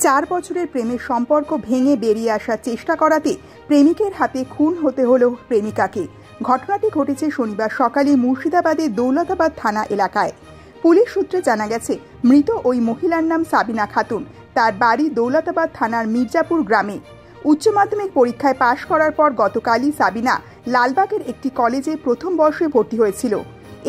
4 বছরের প্রেমের সম্পর্ক ভেঙে বেরিয়ে আসার চেষ্টা করাতে প্রেমিকের হাতে খুন হতে হলো প্রেমিকাকে। ঘটনাটি ঘটেছে শনিবার সকালে মুর্শিদাবাদের দৌলতাবাদ থানা এলাকায়। পুলিশ সূত্রে জানা গেছে, মৃত ওই মহিলার নাম সাবিনা খাতুন। তার বাড়ি দৌলতাবাদ থানার মির্জাপুর গ্রামে। উচ্চ মাধ্যমিক পরীক্ষায় পাশ করার পর গতকালই সাবিনা লালবাগের একটি কলেজে প্রথম বর্ষে ভর্তি হয়েছিল।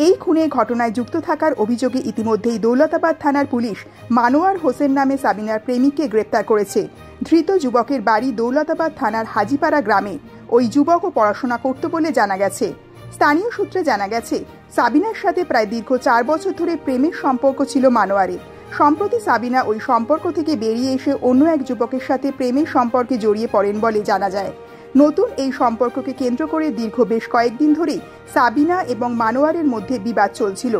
এই খুনের ঘটনায় যুক্ত থাকার অভিযোগে ইতিমধ্যেই দৌলতাবাদ থানার পুলিশ মানোয়ার হোসেন নামে সাবিনার প্রেমিককে গ্রেপ্তার করেছে। ধৃত যুবকের বাড়ি দৌলতাবাদ থানার হাজিপাড়া গ্রামে। ওই যুবকও পড়াশোনা করত বলে জানা গেছে। স্থানীয় সূত্রে জানা গেছে, সাবিনার সাথে প্রায় দীর্ঘ 4 বছর ধরে প্রেমের সম্পর্ক ছিল মানোয়ারের। সম্প্রতি সাবিনা ওই সম্পর্ক থেকে বেরিয়ে এসে অন্য এক যুবকের সাথে প্রেমের সম্পর্কে জড়িয়ে পড়েন বলে জানা যায়। নতুন এই সম্পর্ককে কেন্দ্র করে দীর্ঘ বেশ কয়েকদিন ধরেই সাবিনা এবং মানোয়ারের মধ্যে বিবাদ চলছিল।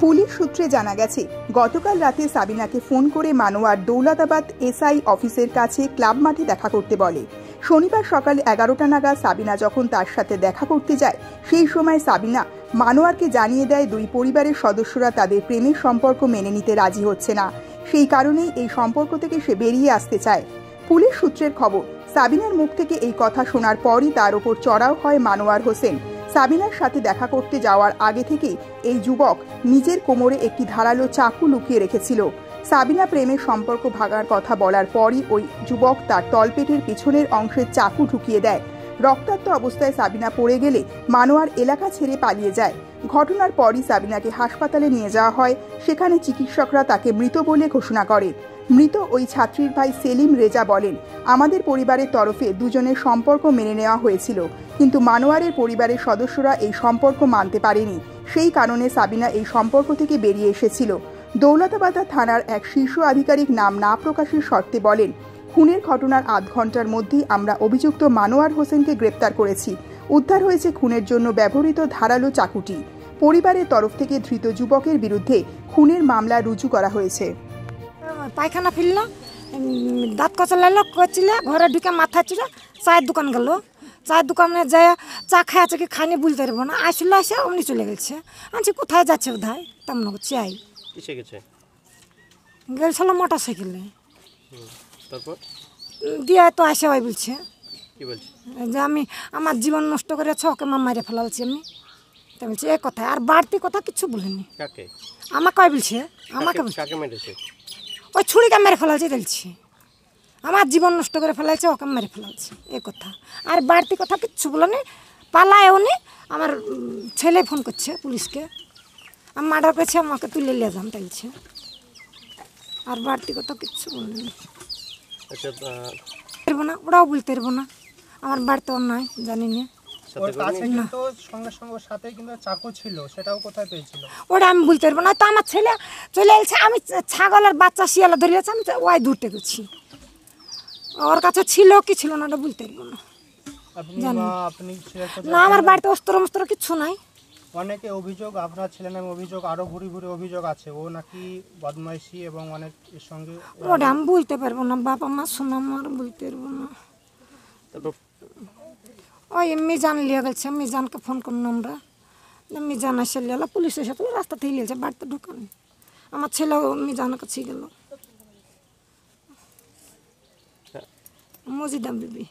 পুলিশ সূত্রে জানা গেছে, গতকাল রাতে সাবিনাকে ফোন করে মানোয়ার দৌলতাবাদ এসআই অফিসের কাছে ক্লাব মাঠে দেখা করতে বলে। শনিবার সকাল 11টা নাগাদ সাবিনা যখন তার সাথে দেখা করতে যায়, সেই সময় সাবিনা মানোয়ারকে জানিয়ে দেয় দুই পরিবারের সদস্যরা তাদের প্রেমের সম্পর্ক মেনে নিতে রাজি হচ্ছে না। সেই কারণেই এই সম্পর্ক থেকে সে বেরিয়ে আসতে চায়। পুলিশ সূত্রের খবর, সাবিনার মুখ থেকে এই কথা শোনার পরই তার ওপর চড়াও হয় মানোয়ার হোসেন। সাবিনার সাথে দেখা করতে যাওয়ার আগে থেকেই এই যুবক নিজের কোমরে একটি ধারালো চাকু লুকিয়ে রেখেছিল। সাবিনা প্রেমের সম্পর্ক ভাঙার কথা বলার পরই ওই যুবক তার তলপেটের পিছনের অংশে চাকু ঢুকিয়ে দেয়। রক্তাক্ত অবস্থায় সাবিনা পড়ে গেলে মানোয়ার এলাকা ছেড়ে পালিয়ে যায়। ঘটনার পরই সাবিনাকে হাসপাতালে নিয়ে যাওয়া হয়। সেখানে চিকিৎসকরা তাকে মৃত বলে ঘোষণা করে। মৃত ওই ছাত্রীর ভাই সেলিম রেজা বলেন, আমাদের পরিবারের তরফে দুজনের সম্পর্ক মেনে নেওয়া হয়েছিল, কিন্তু মানোয়ারের পরিবারের সদস্যরা এই সম্পর্ক মানতে পারেনি। সেই কারণে সাবিনা এই সম্পর্ক থেকে বেরিয়ে এসেছিল। দৌলতাবাদ থানার এক শীর্ষ আধিকারিক নাম না প্রকাশের শর্তে বলেন, খুনের ঘটনার আধ ঘন্টার মধ্যেই আমরা অভিযুক্ত মানোয়ার হোসেনকে গ্রেপ্তার করেছি। উদ্ধার হয়েছে খুনের জন্য ব্যবহৃত ধারালো চাকুটি। পরিবারের তরফ থেকে ধৃত যুবকের বিরুদ্ধে খুনের মামলা রুজু করা হয়েছে। পায়খানা ফিরল, দাঁত কচলাইলো, কচলে ঘরে ঢুকে মাথা চিরা চায়ের দোকান গেল। চায়ের দোকানে যায় চা খাই আছে কি খাইনি বলতে পারবো না। আসলে আসে অমনি চলে গেছে। আনছি কোথায় যাচ্ছে বোধহয় তেমন চাই গেছিল মোটর সাইকেলে। দিয়ে তো আসে ওই বলছে যে আমি আমার জীবন নষ্ট করেছ, ওকে মা মারে ফেলালছি আমি। তা বলছে এ কথা, আর বাড়তি কথা কিছু বলেনি আমাকে। ওই বলছে আমাকে ওই ছুরিকে মেরে ফেলালছে দেখছি, আমার জীবন নষ্ট করে ফেলাইছে, ওকে মেরে ফেলালছে এ কথা। আর বাড়তি কথা কিচ্ছু বলেনি। পালায় উনি, আমার ছেলে ফোন করছে পুলিশকে, আমি মার্ডার করেছি, আমাকে তুলে নিয়ে যান তাইছে। আর বাড়তি কথা কিচ্ছু বলেনি। পারবো না, ওরাও বলতে পারবো না, আমার বাড়িতে ওর নাই জানি না। ওটা আমি বলতে পারবো না। তো আমার ছেলে চলে এসেছে, আমি ছাগলের বাচ্চা শিয়ালে ধরে আছে, আমি ওই দূরতে গেছি। ওর কাছে ছিল কি ছিল না ওটা বলতে পারবো না, জানি না। আমার বাড়িতে অস্ত্র মস্ত্র কিছু নাই। অনেকে অভিযোগ, আপনার ছেলে নামে অভিযোগ, আরো ভুরি ভুরি অভিযোগ আছে, ও নাকি বদমাইশি এবং অনেক এর সঙ্গে। ওটা আমি বলতে পারবো না, বাবা মা শোনা আমার বলতে পারবো না। ওই মিজান লিয়ে গেছে, মিজানকে ফোন করুন আমরা, মিজান এসে লিয়ে পুলিশ এসে তো রাস্তা থেকে লিয়েছে, বাড়িতে ঢুকানি। আমার ছেলেও মিজানের কাছে গেল, মজিদা বিবি।